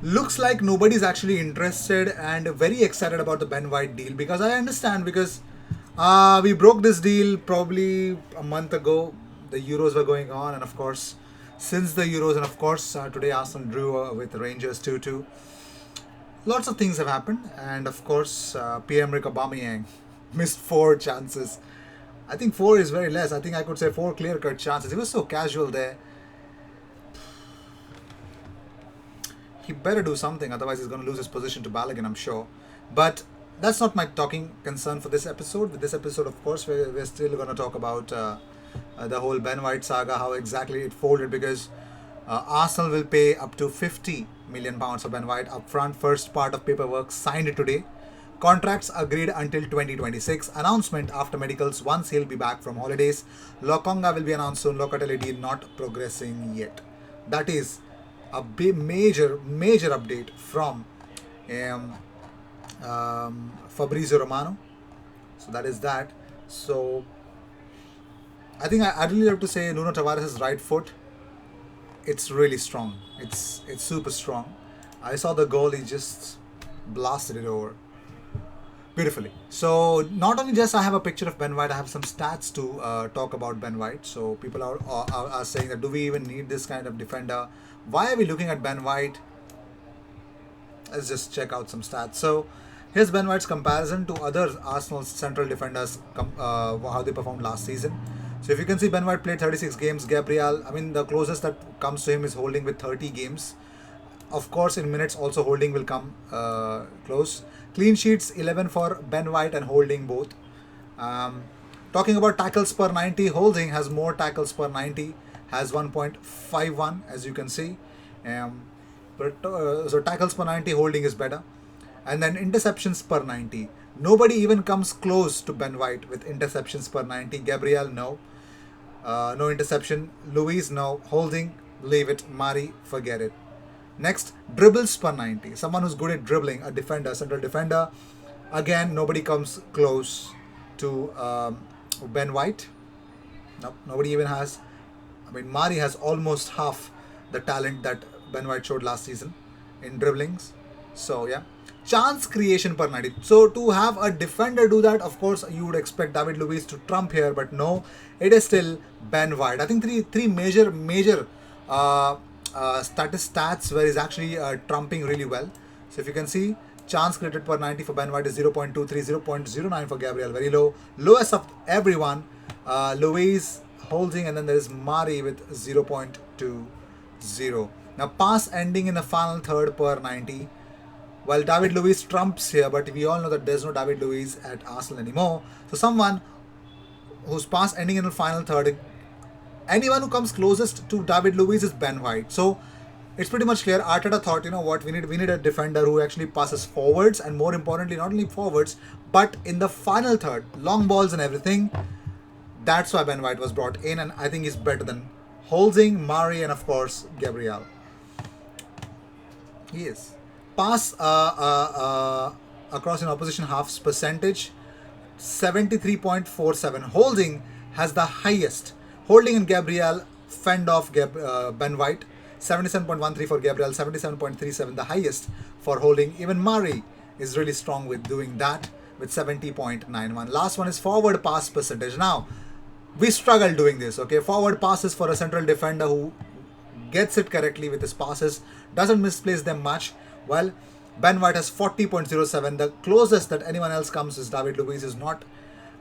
Looks like nobody's actually interested and very excited about the Ben White deal, because I understand, because we broke this deal probably a month ago. The Euros were going on, and of course, since the Euros, and of course, today Arsenal drew with Rangers 2-2. Lots of things have happened, and of course, PM-Rick Aubameyang missed four chances. I think four is very less. I think I could say four clear-cut chances. He was so casual there. He better do something, otherwise he's going to lose his position to Balogun, I'm sure. But that's not my talking concern for this episode. With this episode, of course, we're still going to talk about the whole Ben White saga, how exactly it folded, because Arsenal will pay up to £50 million for Ben White upfront. First part of paperwork signed today. Contracts agreed until 2026. Announcement after medicals once he'll be back from holidays. Lokonga will be announced soon. Locatelli deal not progressing yet. That is a big, major update from um, Fabrizio Romano. So that is that. So I think I'd really love to say Nuno Tavares' right foot. It's really strong. It's super strong. I saw the goal. He just blasted it over beautifully. So not only just I have a picture of Ben White, I have some stats to talk about Ben White. So people are saying that, do we even need this kind of defender? Why are we looking at Ben White? Let's just check out some stats. So here's Ben White's comparison to other Arsenal central defenders, how they performed last season. So if you can see, Ben White played 36 games. Gabriel, I mean, the closest that comes to him is Holding with 30 games. Of course, in minutes also Holding will come close. Clean sheets 11 for Ben White and Holding both. Um, Talking about tackles per 90, Holding has more tackles per 90, has 1.51 as you can see. Um, so tackles per 90, Holding is better. And then interceptions per 90. Nobody even comes close to Ben White with interceptions per 90. Gabriel, no. No interception. Luis, no. Holding, leave it. Mari, forget it. Next, dribbles per 90. Someone who's good at dribbling, a defender, central defender. Again, nobody comes close to Ben White. No, nobody even has. I mean, Mari has almost half the talent that Ben White showed last season in dribblings. So, yeah. Chance creation per 90. So, to have a defender do that, of course, you would expect David Luiz to trump here, but no, it is still Ben White. I think three major stats where he's actually trumping really well. So, if you can see, chance created per 90 for Ben White is 0.23, 0.09 for Gabriel, very low. Lowest of everyone, Luiz, Holding, and then there is Mari with 0.20. Now, pass ending in the final third per 90. Well, David Luiz trumps here, but we all know that there's no David Luiz at Arsenal anymore. So someone whose pass ending in the final third, anyone who comes closest to David Luiz is Ben White. So it's pretty much clear. Arteta thought, you know what, we need a defender who actually passes forwards, and more importantly, not only forwards, but in the final third, long balls and everything. That's why Ben White was brought in, and I think he's better than Holding, Mari, and of course Gabriel. He is. Pass across an opposition half's percentage 73.47. Holding has the highest. Holding and Gabriel fend off Ben White. 77.13 for Gabriel, 77.37 the highest for Holding. Even Mari is really strong with doing that with 70.91. Last one is forward pass percentage. Now, we struggle doing this, okay? Forward passes for a central defender who gets it correctly with his passes, doesn't misplace them much. Well, Ben White has 40.07. The closest that anyone else comes is David Luiz, is not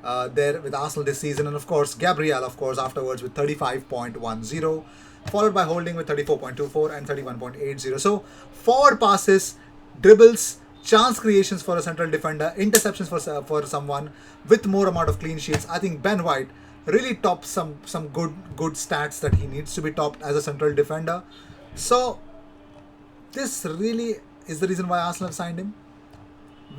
there with Arsenal this season. And of course, Gabriel, of course, afterwards with 35.10, followed by Holding with 34.24 and 31.80. So, forward passes, dribbles, chance creations for a central defender, interceptions for someone with more amount of clean sheets. I think Ben White really tops some good stats that he needs to be topped as a central defender. So this really is the reason why Arsenal have signed him.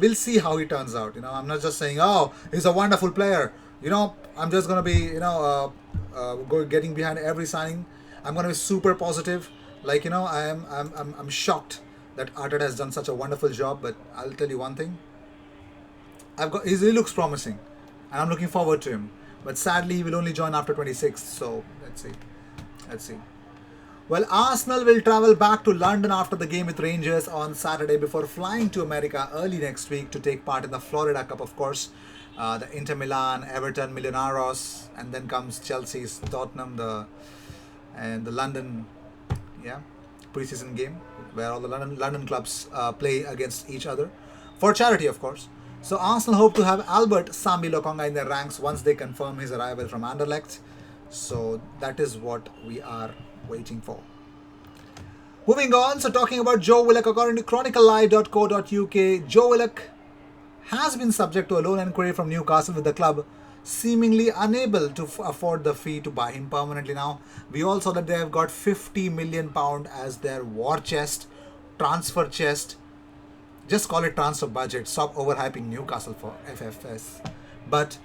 We'll see how he turns out. You know, I'm not just saying, oh, he's a wonderful player. You know, I'm just gonna be, getting behind every signing. I'm gonna be super positive. Like, you know, I'm shocked that Arteta has done such a wonderful job. But I'll tell you one thing. He really looks promising, and I'm looking forward to him. But sadly, he will only join after 26th. So let's see. Well, Arsenal will travel back to London after the game with Rangers on Saturday before flying to America early next week to take part in the Florida Cup, of course. The Inter Milan, Everton, Millonarios, and then comes Chelsea's Tottenham, the London, yeah, preseason game where all the London clubs play against each other for charity, of course. So Arsenal hope to have Albert Sambi Lokonga in their ranks once they confirm his arrival from Anderlecht. So that is what we are waiting for. Moving on, so talking about Joe Willock, according to chroniclelive.co.uk, Joe Willock has been subject to a loan inquiry from Newcastle, with the club seemingly unable to afford the fee to buy him permanently. Now, we all saw that they have got £50 million as their war chest, transfer chest. Just call it transfer budget. Stop overhyping Newcastle for FFS. But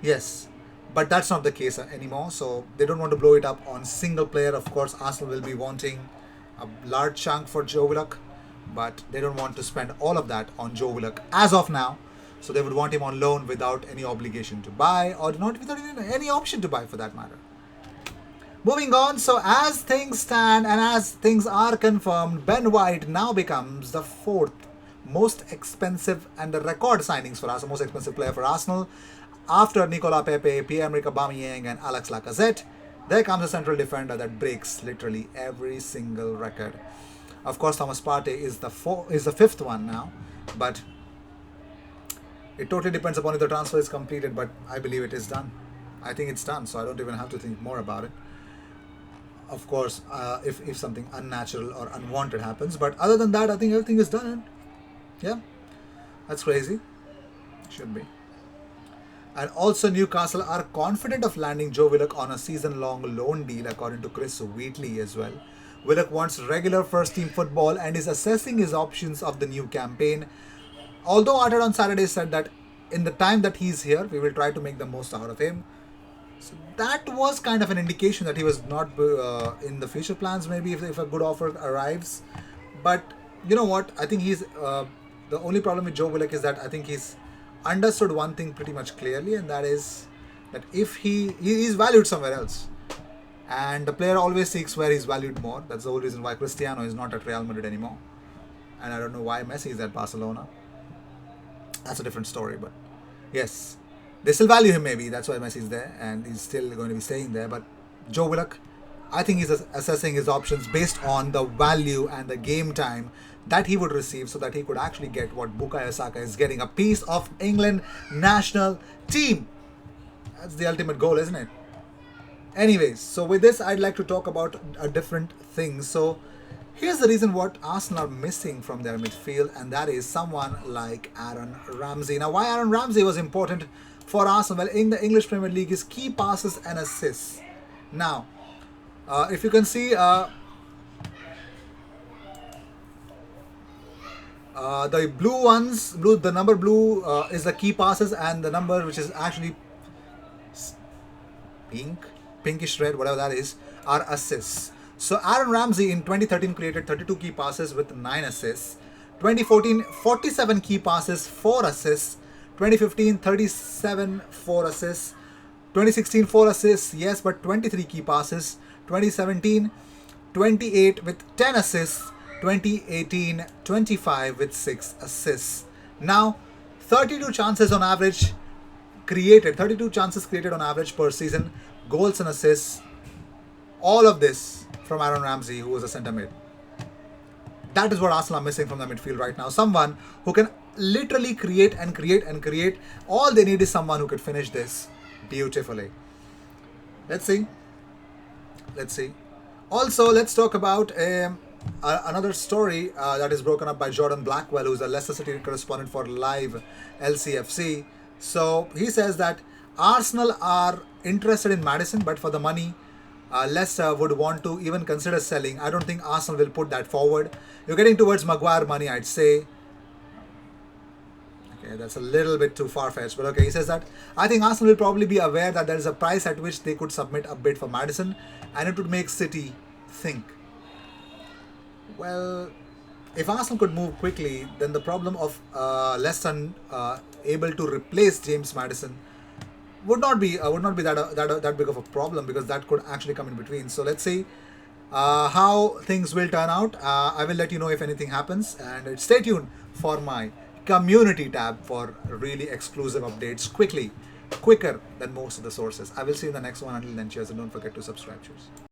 yes, but that's not the case anymore. So they don't want to blow it up on single player. Of course, Arsenal will be wanting a large chunk for Joe Willock, but they don't want to spend all of that on Joe Willock as of now. So they would want him on loan without any obligation to buy, or not without even any option to buy for that matter. Moving on, so as things stand and as things are confirmed, Ben White now becomes the fourth most expensive and the record signings for us, the most expensive player for Arsenal. After Nicolas Pepe, Pierre-Emerick Aubameyang and Alex Lacazette, there comes a central defender that breaks literally every single record. Of course, Thomas Partey is the fifth one now, but it totally depends upon if the transfer is completed, but I believe it is done. I think it's done, so I don't even have to think more about it. Of course, if something unnatural or unwanted happens, but other than that, I think everything is done. Yeah, that's crazy. Should be. And also, Newcastle are confident of landing Joe Willock on a season-long loan deal, according to Chris Wheatley as well. Willock wants regular first-team football and is assessing his options of the new campaign. Although Arteta on Saturday said that in the time that he's here, we will try to make the most out of him. So that was kind of an indication that he was not in the future plans, maybe if a good offer arrives. But you know what? I think he's... the only problem with Joe Willock is that I think he's understood one thing pretty much clearly, and that is that if he is valued somewhere else, and the player always seeks where he's valued more. That's the whole reason why Cristiano is not at Real Madrid anymore, and I don't know why Messi is at Barcelona. That's a different story, but yes, they still value him. Maybe that's why Messi is there, and he's still going to be staying there. But Joe Willock, I think he's assessing his options based on the value and the game time that he would receive, so that he could actually get what Bukayo Saka is getting, a piece of England national team. That's the ultimate goal, isn't it? Anyways, so with this, I'd like to talk about a different thing. So here's the reason what Arsenal are missing from their midfield, and that is someone like Aaron Ramsey. Now, why Aaron Ramsey was important for Arsenal? Well, in the English Premier League, his key passes and assists. Now, if you can see, the blue ones, the number blue is the key passes, and the number which is actually pinkish red, whatever that is, are assists. So Aaron Ramsey in 2013 created 32 key passes with 9 assists. 2014, 47 key passes, 4 assists. 2015, 37, 4 assists. 2016, 4 assists, yes, but 23 key passes. 2017, 28 with 10 assists. 2018, 25 with 6 assists. Now, 32 chances on average created, 32 chances created on average per season, goals and assists. All of this from Aaron Ramsey, who was a centre mid. That is what Arsenal are missing from the midfield right now. Someone who can literally create and create and create. All they need is someone who could finish this beautifully. Let's see. Also, let's talk about another story that is broken up by Jordan Blackwell, who's a Leicester City correspondent for Live LCFC. So he says that Arsenal are interested in Maddison, but for the money, Leicester would want to even consider selling. I don't think Arsenal will put that forward. You're getting towards Maguire money, I'd say. Okay, that's a little bit too far-fetched, but okay. He says that I think Arsenal will probably be aware that there is a price at which they could submit a bid for Maddison, and it would make City think. Well, if Arsenal could move quickly, then the problem of Leicester able to replace James Maddison would not be that big of a problem, because that could actually come in between. So let's see. How things will turn out, I will let you know if anything happens. And stay tuned for my community tab for really exclusive updates quicker than most of the sources. I will see you in the next one. Until then, cheers, and don't forget to subscribe. Cheers.